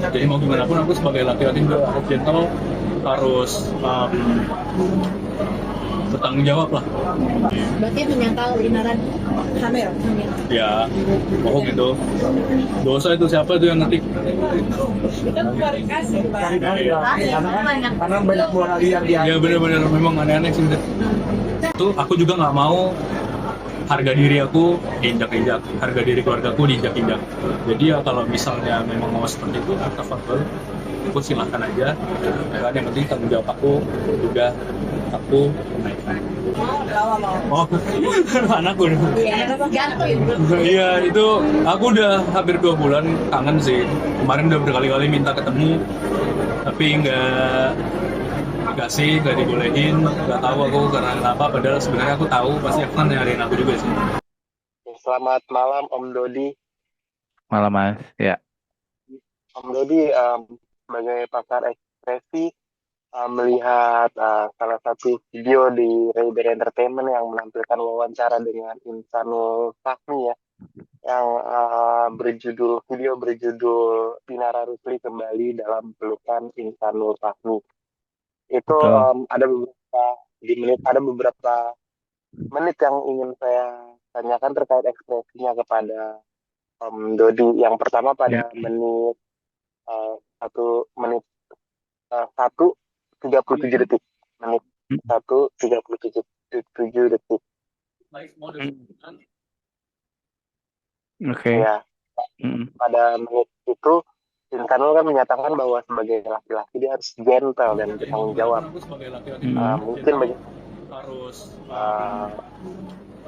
Jadi mau gimana pun aku sebagai laki-laki juga harus gentle, harus bertanggung jawab lah. Berarti menyangkal inaran hamil. Ya, bohong itu. Dosa itu siapa itu yang ngetik? Karena banyak bola liar dia. Ya benar-benar memang aneh-aneh sih. Itu aku juga nggak mau harga diri aku diinjak-injak, harga diri keluarga aku diinjak-injak. Jadi ya kalau misalnya memang mau seperti itu, comfortable, aku silahkan aja. Ya kan, yang penting tanggung jawab aku juga aku naikkan. Oh, anakku. Iya, itu aku udah hampir 2 bulan kangen sih. Kemarin udah berkali-kali minta ketemu, tapi nggak sih, nggak dibolehin. Nggak tahu aku karena kenapa. Padahal sebenarnya aku tahu pasti akan nyariin aku juga sih. Selamat malam Om Dodi. Malam Mas, ya. Om Dodi sebagai pakar ekspresi melihat salah satu video di Raider Entertainment yang menampilkan wawancara dengan Insanul Fahmi ya, yang video berjudul Dinara Rusli kembali dalam pelukan Insanul Fahmi. Itu Betul. ada beberapa menit yang ingin saya tanyakan terkait ekspresinya kepada Om Dodi. Yang pertama Ya. pada menit 1 menit 37 detik, menit 1:37 detik. Oke. Ya, pada menit itu Intanul kan menyatakan bahwa sebagai laki-laki dia harus gentle dan bertanggung jawab. Mungkin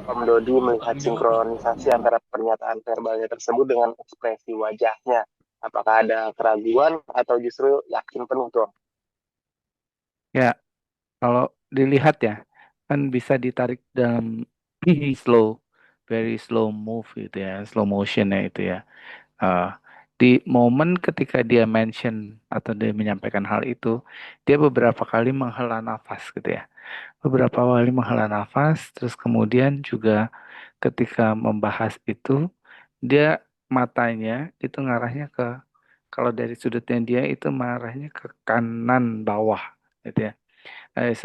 Om Dodi melihat sinkronisasi antara pernyataan verbalnya tersebut dengan ekspresi wajahnya. Apakah ada keraguan atau justru yakin penuh tuh? Ya, kalau dilihat ya, kan bisa ditarik dalam very slow move gitu ya, slow motion ya itu ya. Eh, di momen ketika dia mention atau dia menyampaikan hal itu, dia beberapa kali menghela nafas gitu ya. Beberapa kali menghela nafas, terus kemudian juga ketika membahas itu, dia matanya itu ngarahnya ke, kalau dari sudutnya dia itu mengarahnya ke kanan bawah gitu ya.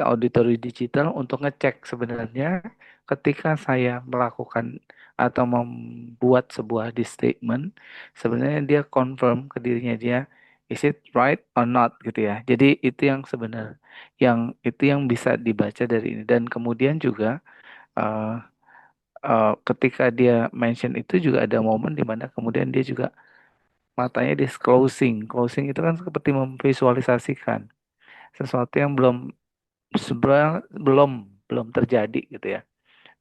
Auditori digital untuk ngecek sebenarnya ketika saya melakukan atau membuat sebuah di statement, sebenarnya dia confirm ke dirinya dia, is it right or not gitu ya. Jadi itu yang sebenarnya, yang bisa dibaca dari ini. Dan kemudian juga eh, ketika dia mention itu juga ada momen di mana kemudian dia juga matanya di closing. Closing itu kan seperti memvisualisasikan sesuatu yang sebenarnya belum terjadi gitu ya.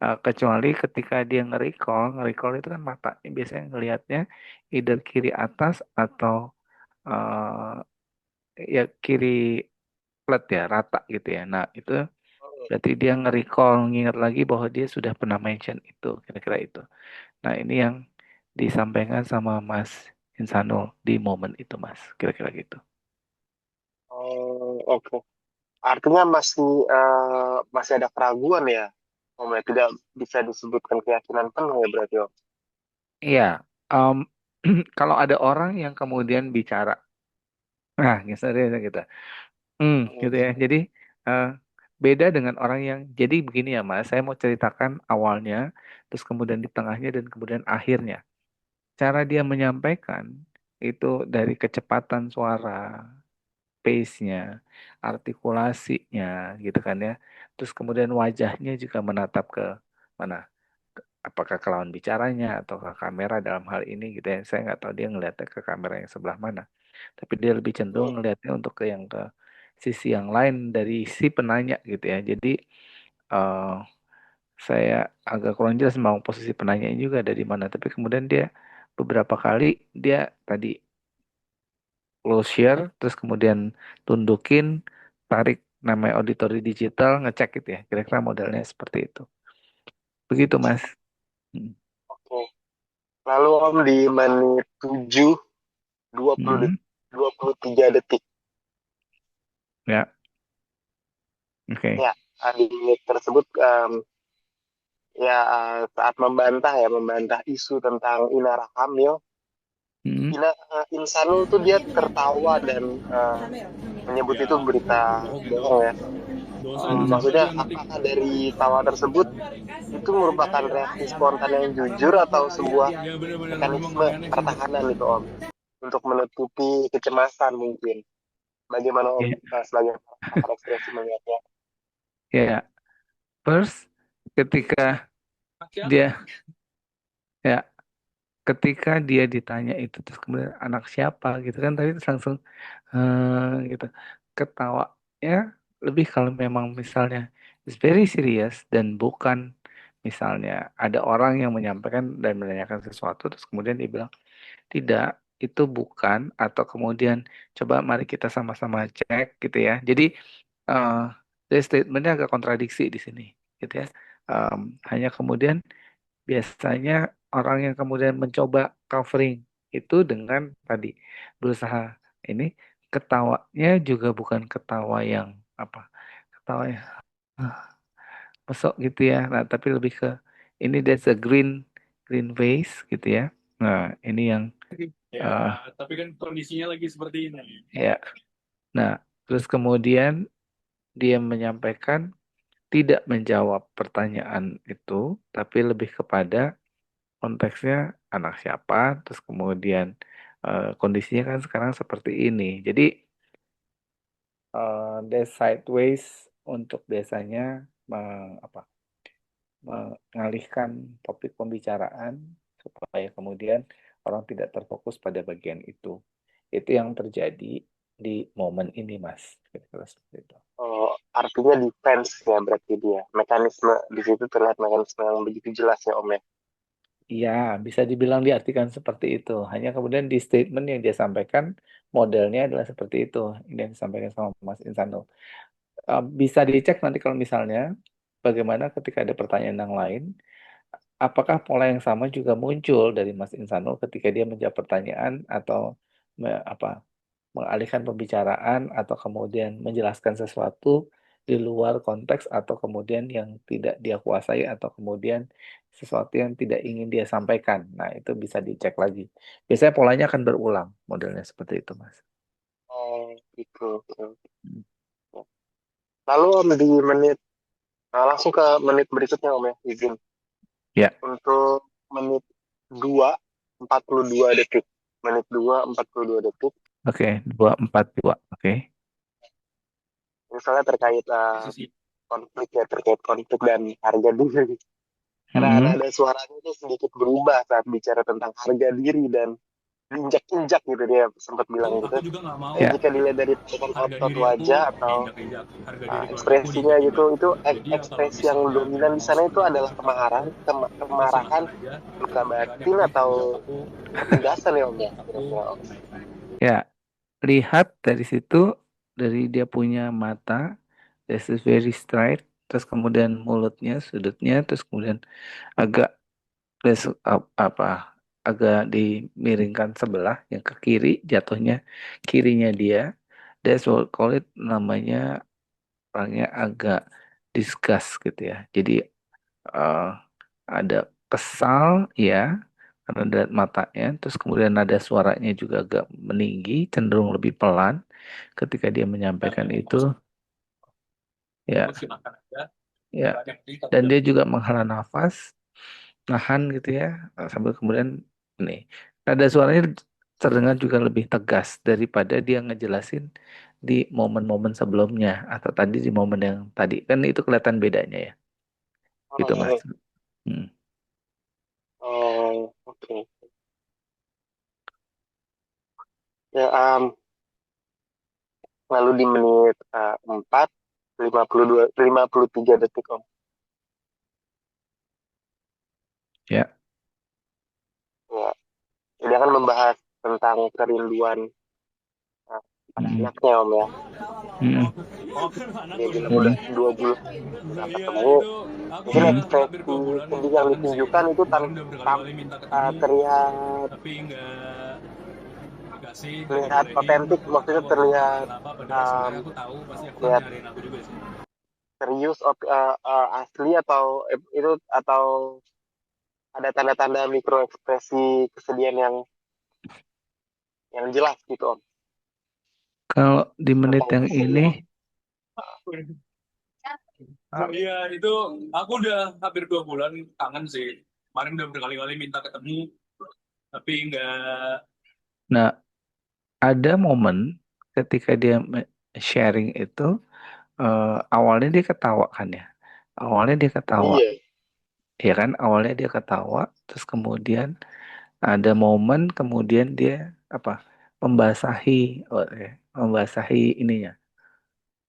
Kecuali ketika dia nge-recall itu kan mata biasanya ngelihatnya either kiri atas atau eh, ya kiri flat ya, rata gitu ya. Nah, itu berarti dia nge-recall, nginget lagi bahwa dia sudah pernah mention itu, kira-kira itu. Nah, ini yang disampaikan sama Mas Insanul di momen itu, Mas. Kira-kira gitu. Oh, oke. Artinya masih ada keraguan ya, Om ya, tidak bisa disebutkan keyakinan penuh ya berarti Om. Iya, em, kalau ada orang yang kemudian bicara, nah, misalnya gitu. Gitu ya. Jadi eh, beda dengan orang yang, jadi begini ya Mas, saya mau ceritakan awalnya, terus kemudian di tengahnya dan kemudian akhirnya. Cara dia menyampaikan itu dari kecepatan suara, pace-nya, artikulasinya, gitu kan ya. Terus kemudian wajahnya juga menatap ke mana? Apakah ke lawan bicaranya atau ke kamera dalam hal ini gitu ya. Saya nggak tahu dia ngeliatnya ke kamera yang sebelah mana. Tapi dia lebih cenderung ngelihatnya untuk ke yang ke sisi yang lain dari si penanya gitu ya. Jadi eh, saya agak kurang jelas mau posisi penanyanya juga dari mana. Tapi kemudian dia beberapa kali dia tadi close share, terus kemudian tundukin, tarik namanya auditori digital, ngecek gitu ya. Kira-kira modelnya seperti itu. Begitu Mas. Hmm. Oke. Lalu Om di menit 7 Hmm. 23 detik. Ya, oke. Ya, di menit tersebut ya saat membantah isu tentang Inara hamil, Hmm. Insanul tuh dia tertawa dan menyebut itu berita bohong ya. Maksudnya apakah dari tawa tersebut itu merupakan reaksi spontan yang jujur atau sebuah Ya benar-benar memang mekanisme aneh-aneh sih. pertahanan itu Om untuk menutupi kecemasan mungkin. Bagaimana Om Ya, sebagai pakar ekspresi melihatnya? ya. First, ketika Siapa? dia ya ketika dia ditanya itu terus kemudian anak siapa gitu kan tadi terus langsung gitu ketawanya lebih kalau memang misalnya it's very serious dan bukan misalnya ada orang yang menyampaikan dan menanyakan sesuatu terus kemudian dia bilang tidak itu bukan atau kemudian coba mari kita sama-sama cek gitu ya jadi eh dari statementnya agak kontradiksi di sini gitu ya. Hanya kemudian biasanya orang yang kemudian mencoba covering itu dengan tadi berusaha ini ketawanya juga bukan ketawa yang apa ketawa yang mesok gitu ya. Nah, tapi lebih ke ini there's a green face gitu ya. Nah, ini yang Ya, eh, tapi kan kondisinya lagi seperti ini. ya. Nah, terus kemudian dia menyampaikan tidak menjawab pertanyaan itu, tapi lebih kepada konteksnya anak siapa, terus kemudian kondisinya kan sekarang seperti ini. Jadi there's sideways untuk biasanya apa, mengalihkan topik pembicaraan supaya kemudian orang tidak terfokus pada bagian itu. Itu yang terjadi di momen ini, Mas. Kira-kira seperti itu. Artinya defense ya berarti dia. Mekanisme di situ terlihat mekanisme yang begitu jelas ya Om ya. Iya, bisa dibilang diartikan seperti itu. Hanya kemudian di statement yang dia sampaikan, modelnya adalah seperti itu. Ini yang disampaikan sama Mas Insano. Bisa dicek nanti kalau misalnya bagaimana ketika ada pertanyaan yang lain, apakah pola yang sama juga muncul dari Mas Insano ketika dia menjawab pertanyaan atau apa mengalihkan pembicaraan atau kemudian menjelaskan sesuatu di luar konteks atau kemudian yang tidak dia kuasai atau kemudian sesuatu yang tidak ingin dia sampaikan. Nah, itu bisa dicek lagi. Biasanya polanya akan berulang, modelnya seperti itu, Mas. Gitu. Lalu Om di menit langsung ke menit berikutnya Om ya, izin. Ya, Untuk menit 2:42 detik. Menit 2:42 detik. oke, 242. Oke. Misalnya terkait konflik ya, terkait konflik dan harga diri. Karena Mm-mm. ada suaranya itu sedikit berubah saat bicara tentang harga diri dan injak-injak gitu dia sempat Itu bilang aku gitu. juga nggak mau Ya, Ya, jika dilihat dari tatapan harga otot diri aku wajah atau diinjak-injak, harga diri keluarga aku ekspresinya gitu, diinjak-injak. itu Jadi ya kalau ekspresi yang misalnya dominan memang di mau sana itu seperti itu adalah kata kemarahan, aku, kita kemarahan, silahkan aja. luka Kalau enggak yang batin penting atau injak aku, ketegasan ya Om ya. aku Kira-kira, Om. ya. Lihat dari situ, dari dia punya mata, this is very straight, terus kemudian mulutnya, sudutnya, terus kemudian agak apa agak dimiringkan sebelah yang ke kiri jatuhnya kirinya dia that's what call it namanya orangnya agak disgust gitu ya jadi eh, ada kesal ya karena dari matanya terus kemudian nada suaranya juga agak meninggi cenderung lebih pelan ketika dia menyampaikan itu aku ya silahkan aja. ya Enggak ada yang penting dan kita dia juga menghela nafas nahan gitu ya sambil kemudian nih nada suaranya terdengar juga lebih tegas daripada dia ngejelasin di momen-momen sebelumnya atau tadi di momen yang tadi kan itu kelihatan bedanya ya gitu Mas. Hmm. Oke. Ya, lalu di menit 4:53 detik Om. Ya. Ya, dia akan membahas tentang kerinduan uh, pada Hmm. anaknya Om ya. Hmm. oh anak Dia udah bilang Hmm. udah 2 bulan nggak iya ketemu. itu aku Mungkin Hmm. udah hampir ekspresi 2 bulan sedih yang kangen sih, ditunjukkan itu kemarin udah berkali-kali minta ketemu terlihat tapi nggak dikasih, nggak terlihat dibolehin. otentik, Nggak tahu maksudnya aku mau terlihat ngelakuin apa, padahal um, sebenarnya aku tahu pasti aku kan terlihat nyariin aku juga sih. serius, asli atau itu atau ada tanda-tanda mikro ekspresi kesedihan yang yang jelas gitu Om. Kalau di menit Tentang yang ini, Iya, itu aku udah hampir 2 bulan kangen sih. Kemarin udah berkali-kali minta ketemu, tapi nggak. nah ada momen ketika dia sharing itu, awalnya dia ketawa kan ya. Awalnya dia ketawa, Iya. ya kan? Awalnya dia ketawa, terus kemudian ada momen, kemudian dia apa? Membasahi, membasahi ininya.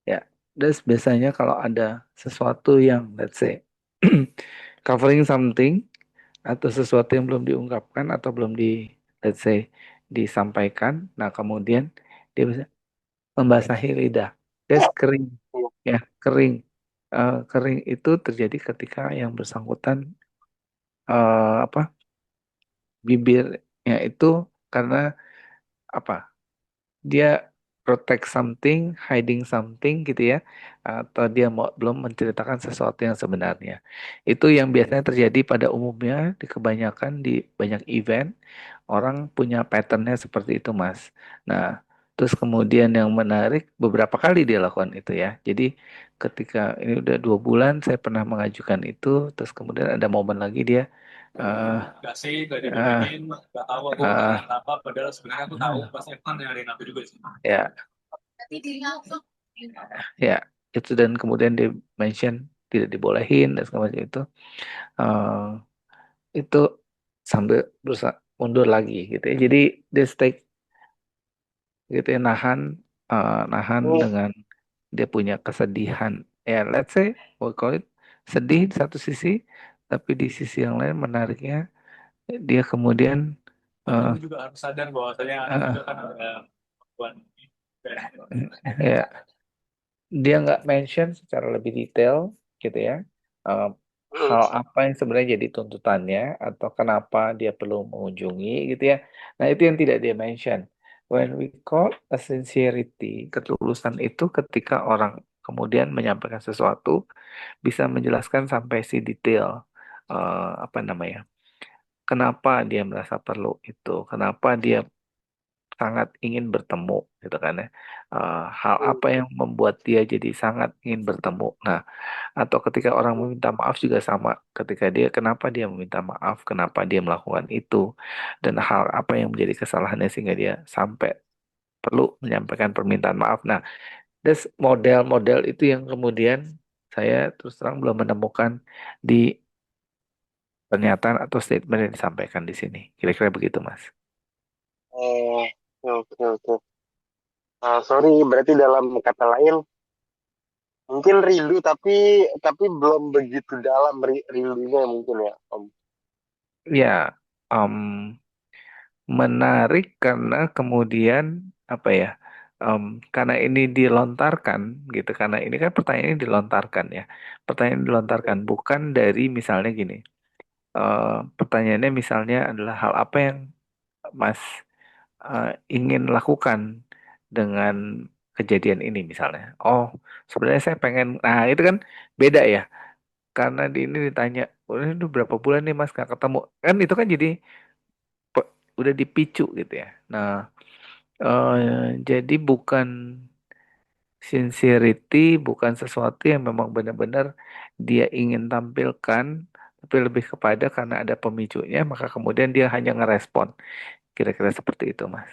Ya, terus biasanya kalau ada sesuatu yang, let's say, covering something atau sesuatu yang belum diungkapkan atau belum di, let's say, disampaikan, nah kemudian dia bisa membasahi lidah. Terus kering, Iya. ya kering. Kering itu terjadi ketika yang bersangkutan apa bibirnya itu karena apa? Dia protect something, hiding something gitu ya, atau dia mau belum menceritakan sesuatu yang sebenarnya. Itu yang biasanya terjadi pada umumnya di kebanyakan di banyak event orang punya patternnya seperti itu, Mas. Nah, terus kemudian yang menarik beberapa kali dia lakukan itu ya. Jadi ketika ini udah 2 bulan saya pernah mengajukan itu, terus kemudian ada momen lagi dia eh Nggak sih, nggak eh dibolehin, nggak tahu aku eh, ngomongin apa, padahal sebenarnya aku tahu pas Evan nyariin aku juga sih. ya ya itu dan kemudian dia mention tidak dibolehin dan segala macam itu. Itu sambil berusaha mundur lagi gitu ya. Jadi dia stay gitu ya, nahan Oh, dengan dia punya kesedihan. Ya, let's say we call it sedih di satu sisi, tapi di sisi yang lain menariknya dia kemudian Dan eh aku juga harus sadar bahwasanya aku eh, juga kan ada kemampuan. ya dia nggak mention secara lebih detail gitu ya, eh, hmm. hal apa yang sebenarnya jadi tuntutannya atau kenapa dia perlu mengunjungi gitu ya. Nah itu yang tidak dia mention. When we call a sincerity, ketulusan itu ketika orang kemudian menyampaikan sesuatu bisa menjelaskan sampai si detail, apa namanya, kenapa dia merasa perlu itu, kenapa dia sangat ingin bertemu gitu kan ya. Hal apa yang membuat dia jadi sangat ingin bertemu. Nah, atau ketika orang meminta maaf juga sama. Ketika dia kenapa dia meminta maaf, kenapa dia melakukan itu, dan hal apa yang menjadi kesalahannya sehingga dia sampai perlu menyampaikan permintaan maaf. Nah, model-model itu yang kemudian saya terus terang belum menemukan di pernyataan atau statement yang disampaikan di sini. Kira-kira begitu, Mas. Oh, oke oke. Sorry, berarti dalam kata lain mungkin rindu tapi belum begitu dalam rindunya mungkin ya Om. Ya, em, menarik karena kemudian apa ya? em, karena ini dilontarkan gitu, karena ini kan pertanyaan ini dilontarkan ya. Pertanyaan dilontarkan bukan dari misalnya gini. eh, Pertanyaannya misalnya adalah hal apa yang Mas ingin lakukan dengan kejadian ini misalnya. Oh, sebenarnya saya pengen. Nah, itu kan beda ya. Karena di ini ditanya, udah itu berapa bulan nih Mas nggak ketemu? Kan itu kan jadi udah dipicu gitu ya. Nah, jadi bukan sincerity, bukan sesuatu yang memang benar-benar dia ingin tampilkan, tapi lebih kepada karena ada pemicunya, maka kemudian dia hanya ngerespon. Kira-kira seperti itu, Mas.